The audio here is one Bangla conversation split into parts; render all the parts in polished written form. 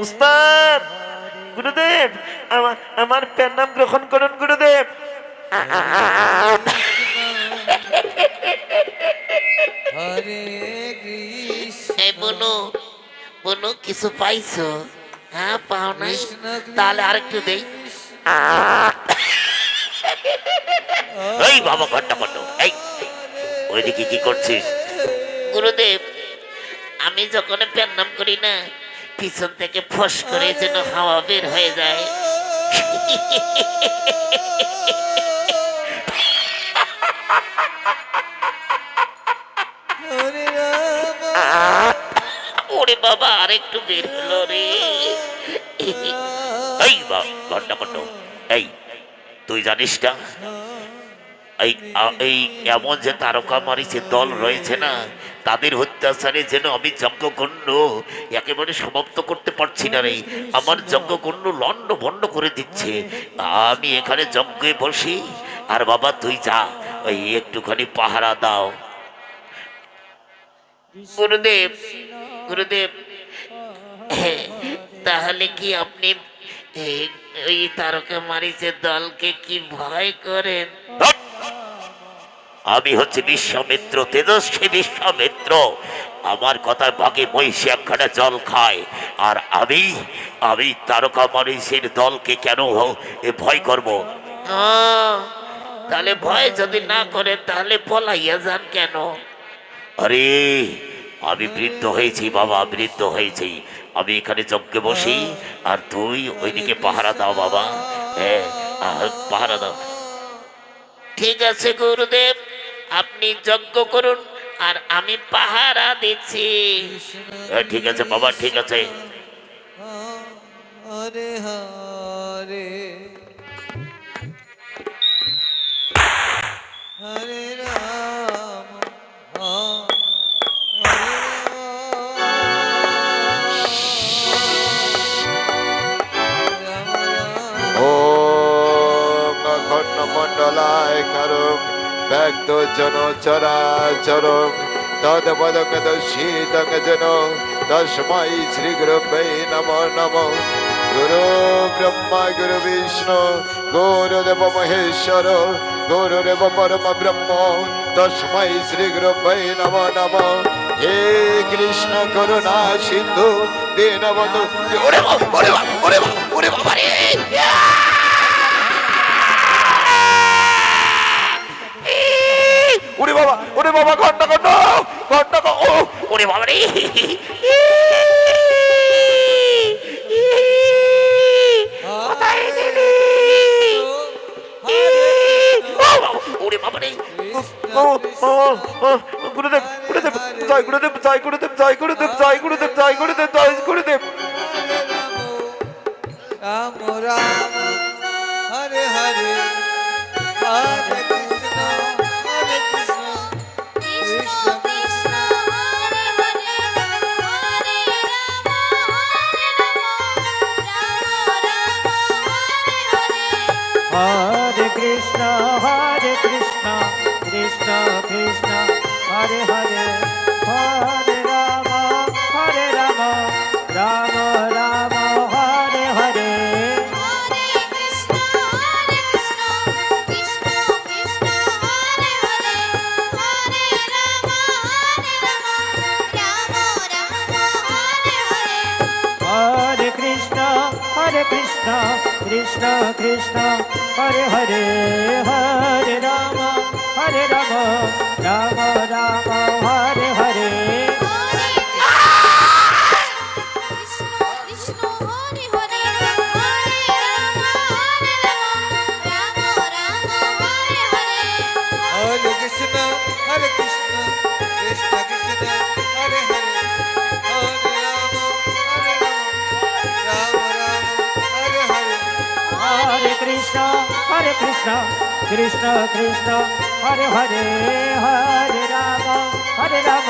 উস্তাদ, গুরুদেব, আমার প্রণাম গ্রহণ করুন গুরুদেব। হরে কৃষ্ণ এই বনু, বনু কিছু পাইছো? হ্যাঁ পাও নাই? কৃষ্ণ তাহলে আরেকটু দেই। কৃষ্ণ এই বাবা ঘন্টা কত, এই ওইদিকে কি করছিস? গুরুদেব, আমি যখন প্রণাম করি না, পিছন থেকে ফস করে যেন হাওয়া বের হয়ে যায়। হরে রাম ওরে বাবা, আরেকটু বের হলো রে। এই ঘন্টা কত, এই তুই জানিস না এই এমন যে তারকা মারিছে দল রয়েছে না, তাদের অত্যাচারে যেন আমি যজ্ঞকুণ্ড একেবারে সমাপ্ত করতে পারছি না রে। আমার যজ্ঞকুণ্ড লন্ড ভন্ড করে দিচ্ছে। আমি এখানে যজ্ঞে বসি, আর বাবা তুই যা ওই একটুখানি পাহারা দাও। গুরুদেব, গুরুদেব, তাহলে কি আপনি ওই তারকা মারিচের দলকে কি ভয় করেন? ধ্যাৎ! আমি হচ্ছে বিশ্বামিত্র, তেজস্বী বিশ্বামিত্র। আমার কথার ভাগে মহিষী একখানা জল খায়, আর আমি আমি তারকা মহিষীর দলকে কেন ভয় করব? ও, তাহলে ভয় যদি না করেন তাহলে পলাইয়া যান কেন? আরে আমি বৃদ্ধ হয়েছি বাবা, বৃদ্ধ হয়েছি। আমি এখানে যজ্ঞে বসি, আর তুই ওইদিকে পাহারা দাও বাবা। হ্যাঁ, পাহারা দাও। ঠিক আছে গুরুদেব, আপনি যজ্ঞ করুন আর আমি পাহারা দিচ্ছি। ঠিক আছে বাবা, ঠিক আছে। হরে হরে হরে রাম হরে রাম ওম অখণ্ড মণ্ডলায় করম ব্যক্ত জন চরাচরম তদপদকদর্শিতং জন তস্मै শ্রী গুরুবে নমো নমো। গুরু ব্রহ্মা গুরু বিষ্ণু গুরুদেব মহেশ্বর গুরুদেব পরম ব্রহ্ম তস্मै শ্রী গুরুবে নমো নমো। হে কৃষ্ণ করুণা সিন্ধু দীনবন্ধু। ওরে বাবা, ওরে বাবা, ওরে বাবা, ওরে বাবা রে। ওরে বাবা, ওরে বাবা, ঘন্টা ঘন্টা ঘন্টা, ও ওরে বাবা রে, কোথায় গেলি? ও বাবা, ওরে বাবা রে। ও, ও, ও, গুরুদেব, গুরুদেব, জয় গুরুদেব, জয় গুরুদেব, জয় গুরুদেব, জয় গুরুদেব, জয় গুরুদেব, জয় গুরুদেব। রাম রাম হরে হরে হরে কৃষ্ণ হরে কৃষ্ণ কৃষ্ণ কৃষ্ণ হরে হরে হরে রাম হরে কৃষ্ণ কৃষ্ণ কৃষ্ণ হরে হরে হরে রাম রাম রাম হরে হরে। হরে কৃষ্ণ কৃষ্ণ কৃষ্ণ হরে হরে হরে রাম রাম হরে হরে। হরে কৃষ্ণ কৃষ্ণ কৃষ্ণ হরে হরে হরে রাম রাম রাম হরে হরে। হরে কৃষ্ণ হরে কৃষ্ণ কৃষ্ণ কৃষ্ণ হরে হরে হরে রাম রাম রাম হরে হরে। হরে কৃষ্ণ কৃষ্ণ কৃষ্ণ হরে হরে হরে রাম রাম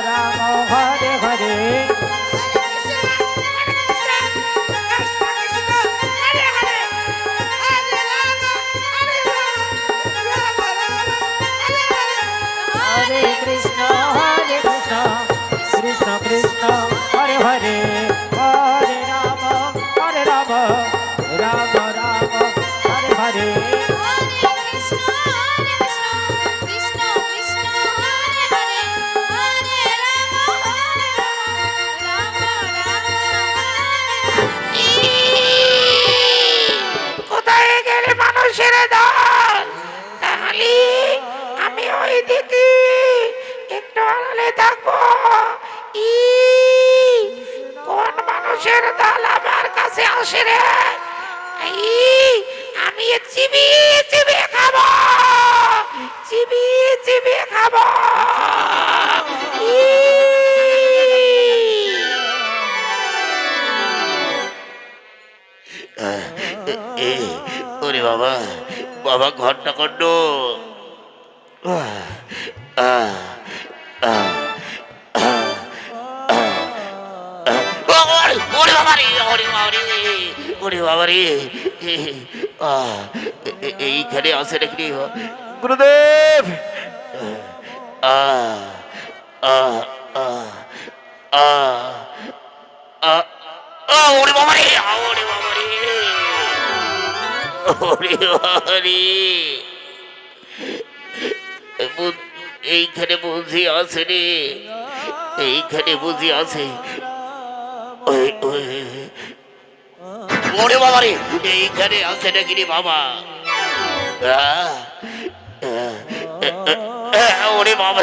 রাম হরে হরে। হরে কৃষ্ণ কৃষ্ণ কৃষ্ণ হরে হরে এখানে থাকবো। ই কোন মানুষের দল আমার কাছে আসে রে? ই আমি চিবিয়ে চিবিয়ে খাবো, চিবিয়ে চিবিয়ে খাবো। ই ওরে বাবা, বাবা ঘন্টা কণ্ড। ওরে বাবা রে, ওরে বাবা রে, ওরে বাবা রে, এইখানে আসে নাকি গুরুদেব? ওরে বাবা রে, ওরে বাবা রে, ওরে বাবা রে, এইখানে বুঝি আছে রে, এইখানে বুঝি আছে। ওরে বাবা রে, এইখানে আছে নাকি রে বাবা? ওরে বাবা